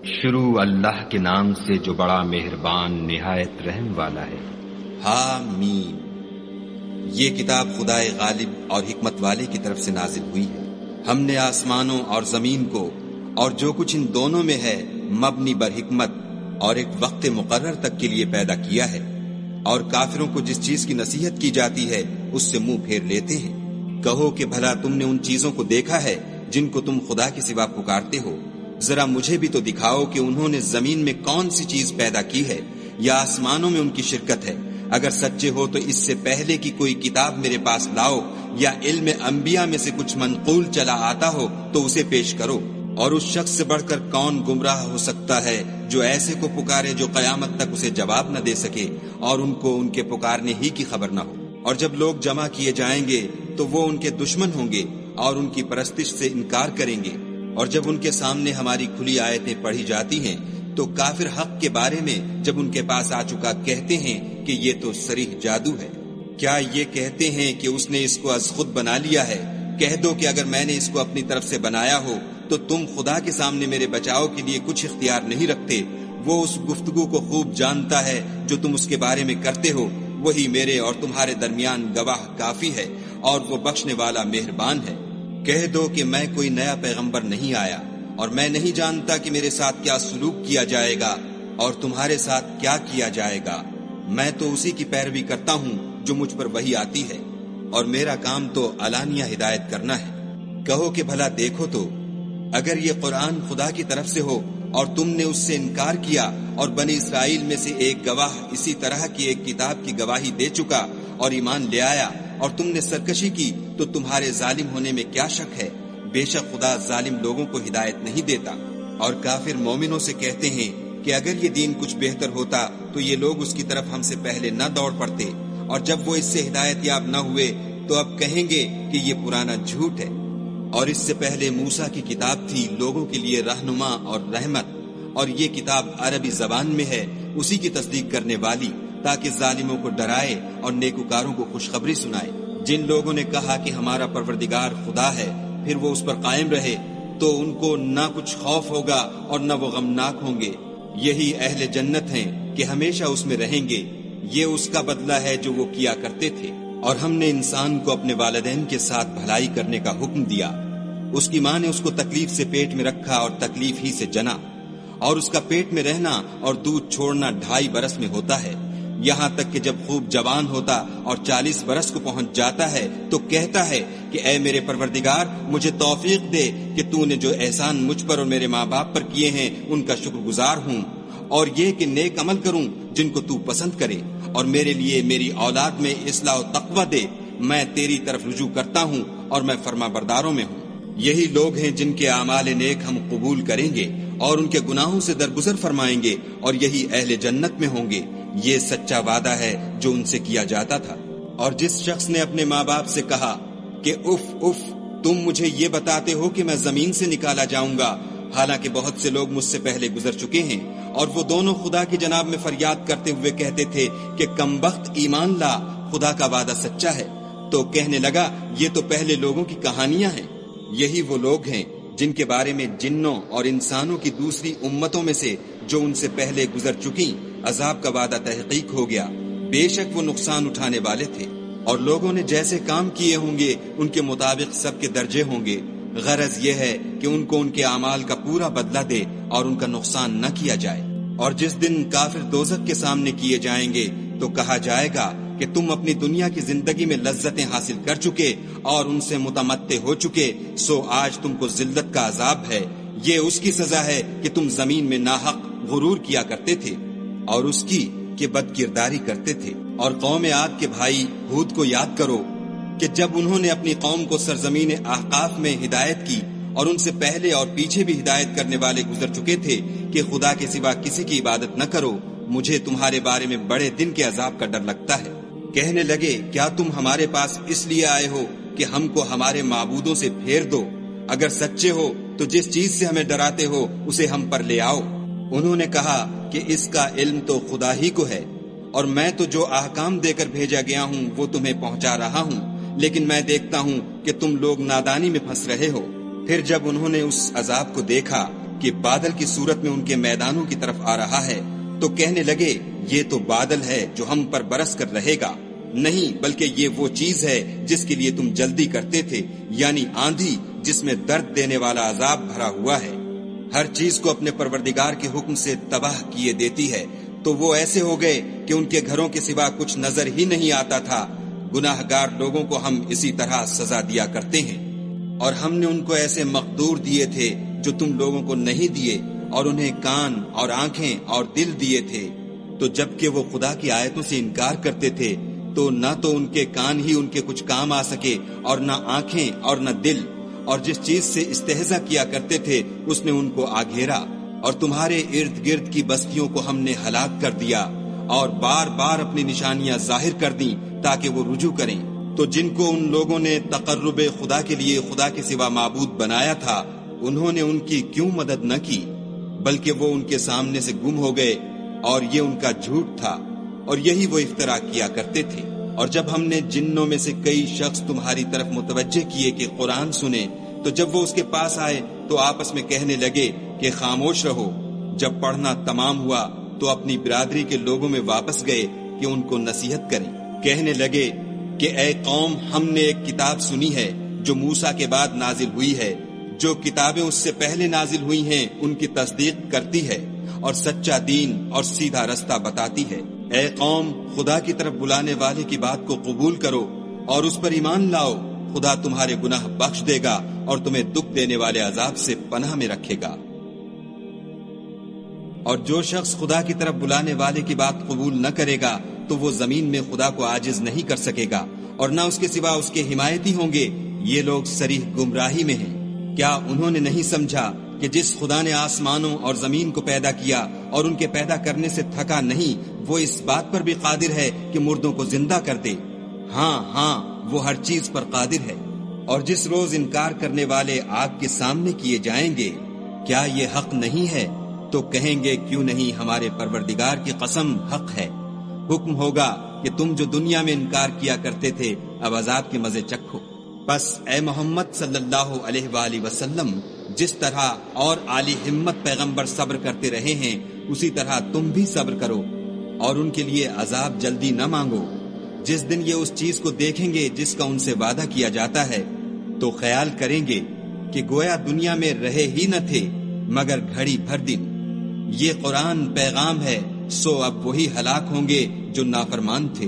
شروع اللہ کے نام سے جو بڑا مہربان نہایت رحم والا ہے۔ حامیم، یہ کتاب خدائے غالب اور حکمت والے کی طرف سے نازل ہوئی ہے۔ ہم نے آسمانوں اور زمین کو اور جو کچھ ان دونوں میں ہے مبنی بر حکمت اور ایک وقت مقرر تک کے لیے پیدا کیا ہے، اور کافروں کو جس چیز کی نصیحت کی جاتی ہے اس سے منہ پھیر لیتے ہیں۔ کہو کہ بھلا تم نے ان چیزوں کو دیکھا ہے جن کو تم خدا کے سوا پکارتے ہو؟ ذرا مجھے بھی تو دکھاؤ کہ انہوں نے زمین میں کون سی چیز پیدا کی ہے یا آسمانوں میں ان کی شرکت ہے۔ اگر سچے ہو تو اس سے پہلے کی کوئی کتاب میرے پاس لاؤ، یا علم انبیاء میں سے کچھ منقول چلا آتا ہو تو اسے پیش کرو۔ اور اس شخص سے بڑھ کر کون گمراہ ہو سکتا ہے جو ایسے کو پکارے جو قیامت تک اسے جواب نہ دے سکے اور ان کو ان کے پکارنے ہی کی خبر نہ ہو۔ اور جب لوگ جمع کیے جائیں گے تو وہ ان کے دشمن ہوں گے اور ان کی پرستش سے انکار کریں گے۔ اور جب ان کے سامنے ہماری کھلی آیتیں پڑھی جاتی ہیں تو کافر حق کے بارے میں جب ان کے پاس آ چکا کہتے ہیں کہ یہ تو صریح جادو ہے۔ کیا یہ کہتے ہیں کہ اس نے اس کو از خود بنا لیا ہے؟ کہہ دو کہ اگر میں نے اس کو اپنی طرف سے بنایا ہو تو تم خدا کے سامنے میرے بچاؤ کے لیے کچھ اختیار نہیں رکھتے۔ وہ اس گفتگو کو خوب جانتا ہے جو تم اس کے بارے میں کرتے ہو، وہی میرے اور تمہارے درمیان گواہ کافی ہے، اور وہ بخشنے والا مہربان ہے۔ کہہ دو کہ میں کوئی نیا پیغمبر نہیں آیا، اور میں نہیں جانتا کہ میرے ساتھ کیا سلوک کیا جائے گا اور تمہارے ساتھ کیا کیا جائے گا۔ میں تو اسی کی پیروی کرتا ہوں جو مجھ پر وحی آتی ہے، اور میرا کام تو علانیہ ہدایت کرنا ہے۔ کہو کہ بھلا دیکھو تو، اگر یہ قرآن خدا کی طرف سے ہو اور تم نے اس سے انکار کیا، اور بنی اسرائیل میں سے ایک گواہ اسی طرح کی ایک کتاب کی گواہی دے چکا اور ایمان لے آیا، اور تم نے سرکشی کی، تو تمہارے ظالم ہونے میں کیا شک ہے؟ بے شک خدا ظالم لوگوں کو ہدایت نہیں دیتا۔ اور کافر مومنوں سے کہتے ہیں کہ اگر یہ دین کچھ بہتر ہوتا تو یہ لوگ اس کی طرف ہم سے پہلے نہ دوڑ پڑتے، اور جب وہ اس سے ہدایت یاب نہ ہوئے تو اب کہیں گے کہ یہ پرانا جھوٹ ہے۔ اور اس سے پہلے موسیٰ کی کتاب تھی لوگوں کے لیے رہنما اور رحمت، اور یہ کتاب عربی زبان میں ہے، اسی کی تصدیق کرنے والی، تاکہ ظالموں کو ڈرائے اور نیکوکاروں کو خوشخبری سنائے۔ جن لوگوں نے کہا کہ ہمارا پروردگار خدا ہے، پھر وہ اس پر قائم رہے، تو ان کو نہ کچھ خوف ہوگا اور نہ وہ غمناک ہوں گے۔ یہی اہل جنت ہیں کہ ہمیشہ اس میں رہیں گے، یہ اس کا بدلہ ہے جو وہ کیا کرتے تھے۔ اور ہم نے انسان کو اپنے والدین کے ساتھ بھلائی کرنے کا حکم دیا۔ اس کی ماں نے اس کو تکلیف سے پیٹ میں رکھا اور تکلیف ہی سے جنا، اور اس کا پیٹ میں رہنا اور دودھ چھوڑنا 2.5 برس میں ہوتا ہے، یہاں تک کہ جب خوب جوان ہوتا اور 40 برس کو پہنچ جاتا ہے تو کہتا ہے کہ اے میرے پروردگار، مجھے توفیق دے کہ تو نے جو احسان مجھ پر اور میرے ماں باپ پر کیے ہیں ان کا شکر گزار ہوں، اور یہ کہ نیک عمل کروں جن کو تو پسند کرے، اور میرے لیے میری اولاد میں اصلاح و تقوی دے۔ میں تیری طرف رجوع کرتا ہوں اور میں فرما برداروں میں ہوں۔ یہی لوگ ہیں جن کے اعمال نیک ہم قبول کریں گے اور ان کے گناہوں سے درگزر فرمائیں گے، اور یہی اہل جنت میں ہوں گے۔ یہ سچا وعدہ ہے جو ان سے کیا جاتا تھا۔ اور جس شخص نے اپنے ماں باپ سے کہا کہ اف اف، تم مجھے یہ بتاتے ہو کہ میں زمین سے نکالا جاؤں گا، حالانکہ بہت سے لوگ مجھ سے پہلے گزر چکے ہیں، اور وہ دونوں خدا کی جناب میں فریاد کرتے ہوئے کہتے تھے کہ کمبخت ایمان لا، خدا کا وعدہ سچا ہے، تو کہنے لگا یہ تو پہلے لوگوں کی کہانیاں ہیں۔ یہی وہ لوگ ہیں جن کے بارے میں جنوں اور انسانوں کی دوسری امتوں میں سے جو ان سے پہلے گزر چکی عذاب کا وعدہ تحقیق ہو گیا، بے شک وہ نقصان اٹھانے والے تھے۔ اور لوگوں نے جیسے کام کیے ہوں گے ان کے مطابق سب کے درجے ہوں گے۔ غرض یہ ہے کہ ان کو ان کے اعمال کا پورا بدلہ دے اور ان کا نقصان نہ کیا جائے۔ اور جس دن کافر دوزخ کے سامنے کیے جائیں گے تو کہا جائے گا کہ تم اپنی دنیا کی زندگی میں لذتیں حاصل کر چکے اور ان سے متمتع ہو چکے، سو آج تم کو ذلت کا عذاب ہے۔ یہ اس کی سزا ہے کہ تم زمین میں ناحق غرور کیا کرتے تھے، اور اس کی کہ بد کرداری کرتے تھے۔ اور قوم عاد کے بھائی ہود کو یاد کرو کہ جب انہوں نے اپنی قوم کو سرزمین احقاف میں ہدایت کی، اور ان سے پہلے اور پیچھے بھی ہدایت کرنے والے گزر چکے تھے کہ خدا کے سوا کسی کی عبادت نہ کرو، مجھے تمہارے بارے میں بڑے دن کے عذاب کا ڈر لگتا ہے۔ کہنے لگے کیا تم ہمارے پاس اس لیے آئے ہو کہ ہم کو ہمارے معبودوں سے پھیر دو؟ اگر سچے ہو تو جس چیز سے ہمیں ڈراتے ہو اسے ہم پر لے آؤ۔ انہوں نے کہا کہ اس کا علم تو خدا ہی کو ہے، اور میں تو جو احکام دے کر بھیجا گیا ہوں وہ تمہیں پہنچا رہا ہوں، لیکن میں دیکھتا ہوں کہ تم لوگ نادانی میں پھنس رہے ہو۔ پھر جب انہوں نے اس عذاب کو دیکھا کہ بادل کی صورت میں ان کے میدانوں کی طرف آ رہا ہے تو کہنے لگے یہ تو بادل ہے جو ہم پر برس کر رہے گا، نہیں بلکہ یہ وہ چیز ہے جس کے لیے تم جلدی کرتے تھے، یعنی آندھی جس میں درد دینے والا عذاب بھرا ہوا ہے۔ ہر چیز کو اپنے پروردگار کے حکم سے تباہ کیے دیتی ہے، تو وہ ایسے ہو گئے کہ ان کے گھروں کے سوا کچھ نظر ہی نہیں آتا تھا۔ گناہ گار لوگوں کو ہم اسی طرح سزا دیا کرتے ہیں، اور ہم نے ان کو ایسے مقدور دیے تھے جو تم لوگوں کو نہیں دیے، اور انہیں کان اور آنکھیں اور دل دیے تھے، تو جبکہ وہ خدا کی آیتوں سے انکار کرتے تھے تو نہ تو ان کے کان ہی ان کے کچھ کام آ سکے اور نہ آنکھیں اور نہ دل، اور جس چیز سے استہزا کیا کرتے تھے اس نے ان کو آ گھیرا، اور تمہارے ارد گرد کی بستیوں کو ہم نے ہلاک کر دیا اور بار بار اپنی نشانیاں ظاہر کر دیں تاکہ وہ رجوع کریں۔ تو جن کو ان لوگوں نے تقرب خدا کے لیے خدا کے سوا معبود بنایا تھا، انہوں نے ان کی کیوں مدد نہ کی، بلکہ وہ ان کے سامنے سے گم ہو گئے، اور یہ ان کا جھوٹ تھا اور یہی وہ افترا کیا کرتے تھے۔ اور جب ہم نے جنوں میں سے کئی شخص تمہاری طرف متوجہ کیے کہ قرآن سنیں، تو جب وہ اس کے پاس آئے تو آپس میں کہنے لگے کہ خاموش رہو۔ جب پڑھنا تمام ہوا تو اپنی برادری کے لوگوں میں واپس گئے کہ ان کو نصیحت کریں۔ کہنے لگے کہ اے قوم، ہم نے ایک کتاب سنی ہے جو موسیٰ کے بعد نازل ہوئی ہے، جو کتابیں اس سے پہلے نازل ہوئی ہیں ان کی تصدیق کرتی ہے اور سچا دین اور سیدھا رستہ بتاتی ہے۔ اے قوم، خدا کی طرف بلانے والے کی بات کو قبول کرو اور اس پر ایمان لاؤ، خدا تمہارے گناہ بخش دے گا اور تمہیں دکھ دینے والے عذاب سے پناہ میں رکھے گا۔ اور جو شخص خدا کی طرف بلانے والے کی بات قبول نہ کرے گا تو وہ زمین میں خدا کو عاجز نہیں کر سکے گا، اور نہ اس کے سوا اس کے حمایتی ہوں گے۔ یہ لوگ صریح گمراہی میں ہیں۔ کیا انہوں نے نہیں سمجھا کہ جس خدا نے آسمانوں اور زمین کو پیدا کیا اور ان کے پیدا کرنے سے تھکا نہیں، وہ اس بات پر بھی قادر ہے کہ مردوں کو زندہ کر دے؟ ہاں، وہ ہر چیز پر قادر ہے۔ اور جس روز انکار کرنے والے آگ کے سامنے کیے جائیں گے، کیا یہ حق نہیں ہے؟ تو کہیں گے کیوں نہیں، ہمارے پروردگار کی قسم حق ہے۔ حکم ہوگا کہ تم جو دنیا میں انکار کیا کرتے تھے اب عذاب کے مزے چکھو۔ بس اے محمد صلی اللہ علیہ وآلہ وسلم، جس طرح اور عالی ہمت پیغمبر صبر کرتے رہے ہیں اسی طرح تم بھی صبر کرو، اور ان کے لیے عذاب جلدی نہ مانگو۔ جس دن یہ اس چیز کو دیکھیں گے جس کا ان سے وعدہ کیا جاتا ہے تو خیال کریں گے کہ گویا دنیا میں رہے ہی نہ تھے مگر گھڑی بھر دن۔ یہ قرآن پیغام ہے، سو اب وہی ہلاک ہوں گے جو نافرمان تھے۔